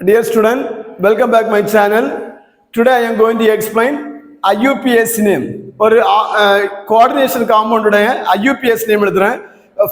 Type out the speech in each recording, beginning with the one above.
Dear student, welcome back my channel. Today I am going to explain IUPAC name. ஒரு coordination compound உடைய IUPAC name எழுதுறேன்.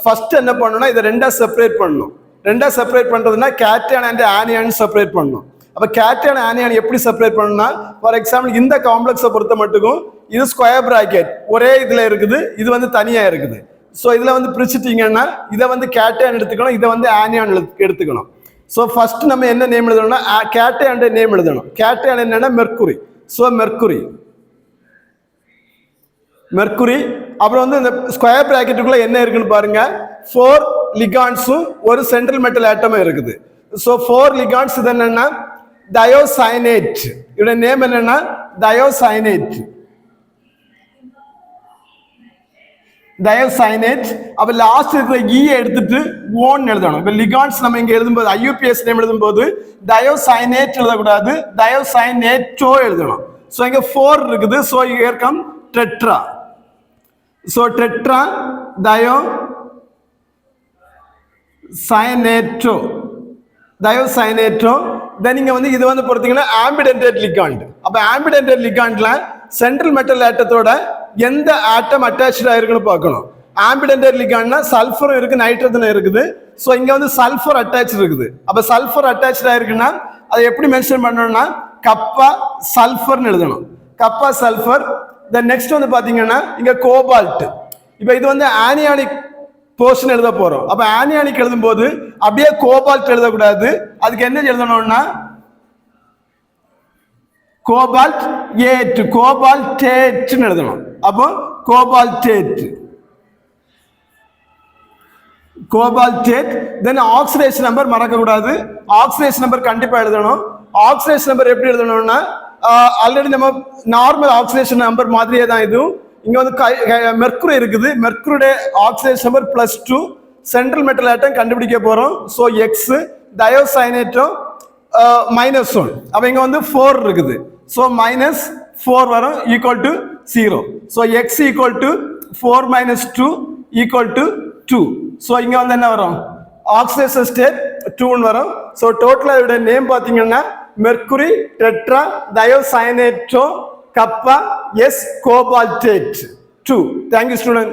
First என்ன பண்ணனும்னா இத ரெண்டா செப்பரேட் பண்ணனும். ரெண்டா செப்பரேட் பண்றதுனா கேட்டையான் அண்ட் ஆனியான் செப்பரேட் பண்ணனும். அப்ப கேட்டையான் ஆனியான் எப்படி செப்பரேட் பண்ணனும்னா ஃபார் எக்ஸாம்பிள் இந்த காம்ப்ளெக்ஸை பொறுத்த மட்டும் இது ஸ்கொயர் பிராக்கெட் ஒரே இதுல இருக்குது, இது வந்து தனியா இருக்குது. சோ இதுல வந்து பிரிச்சிட்டீங்கன்னா இத வந்து கேட்டையான் எடுத்துக்கணும், இத வந்து ஆனியான் எடுத்துக்கணும். So first நம்ம என்ன நேம் எழுதணும்னா கேட்டையான் நேம் எழுதணும். கேட்டையான் என்னன்னா மெர்க்குரி. சோ மெர்க்குரி அப்புறம் வந்து இந்த ஸ்கொயர் பிராக்கெட்டுக்குள்ள என்ன இருக்குன்னு பாருங்க. 4 லிகாண்ட்ஸும் ஒரு சென்ட்ரல் மெட்டல் ஆட்டமும் இருக்குது. சோ 4 லிகாண்ட்ஸ் இது என்னன்னா தயோசைனேட். இதோட நேம் என்னன்னா தயோசைனேட். தயோசைனேட். அப்ப லாஸ்ட் இருக்கிற ஈ எடுத்துட்டு ஓன் எழுதணும். இப்ப லிகாண்ட்ஸ் நம்ம இங்க எழுதும்போது IUPAC நேம் எழுதும்போது தயோசைனேட் எழுதக்கூடாது, தயோசைனேட்டோ எழுதணும். சோ இங்க 4 இருக்குது. So here come tetra. So tetra தயோசைனேட்டோ. தென் இங்க வந்து இது வந்து பொறுத்தீங்கன்னா ஆம்பிடென்டேட் லிகாண்ட். அப்ப ஆம்பிடென்டேட் லிகாண்ட்ல சென்ட்ரல் மெட்டல் ஆட்டத்தோட எந்த ஆட்டம் அட்டாச்ட் ஆயிருக்குன்னு பார்க்கணும். ஆம்பிடென்டேட் லிகாண்ட்னா சல்ஃபரும் இருக்கு, நைட்ரஜனும் இருக்குது. சோ இங்க வந்து சல்ஃபர் அட்டாச் இருக்குது. அப்ப சல்ஃபர் அட்டாச் ஆயிருக்குன்னா அதை எப்படி மென்ஷன் பண்ணணும்னா கப்பா சல்ஃபர்னு எழுதணும். கப்பா சல்ஃபர். தென் நெக்ஸ்ட் வந்து பாத்தீங்கன்னா இங்க கோபால்ட். இப்ப இது வந்து ஆனியானிக் போர்ஷன் எழுத போறோம். அப்ப ஆனியானிக் எழுதும் போது அப்படியே கோபால்ட் எழுதக்கூடாது, அதுக்கு என்ன எழுதணும்னா கோபால்ட் ஏட், கோபால்டேட்னு எழுதணும். அப்போ கோபால்டேட். தென் ஆக்சிடேஷன் நம்பர் மறக்க கூடாது. ஆக்சிடேஷன் நம்பர் கண்டிப்பா எழுதணும். ஆக்சிடேஷன் நம்பர் எப்படி எழுதணும்னா ஆல்ரெடி நம்ம நார்மல் ஆக்சிடேஷன் நம்பர் மாதிரியே தான் இதுவும். இங்க வந்து மெர்க்குரி இருக்குது. மெர்க்குரியோட oxidation number +2. Central metal atom கண்டுபிடிக்க போறோம். So x thiocyanato -1. அப்ப இங்க வந்து 4 இருக்குது. சோ -4 வரும் equal to 0. So x equal to 4 - 2 equal to 2. So இங்க வந்து என்ன வரும் ஆக்சிடேஷன் ஸ்டேட் 2 வரும். சோ டோட்டலா இதோட நேம் பாத்தீங்கன்னா mercury tetra thiocyanato kappa S cobaltate 2. Thank you student.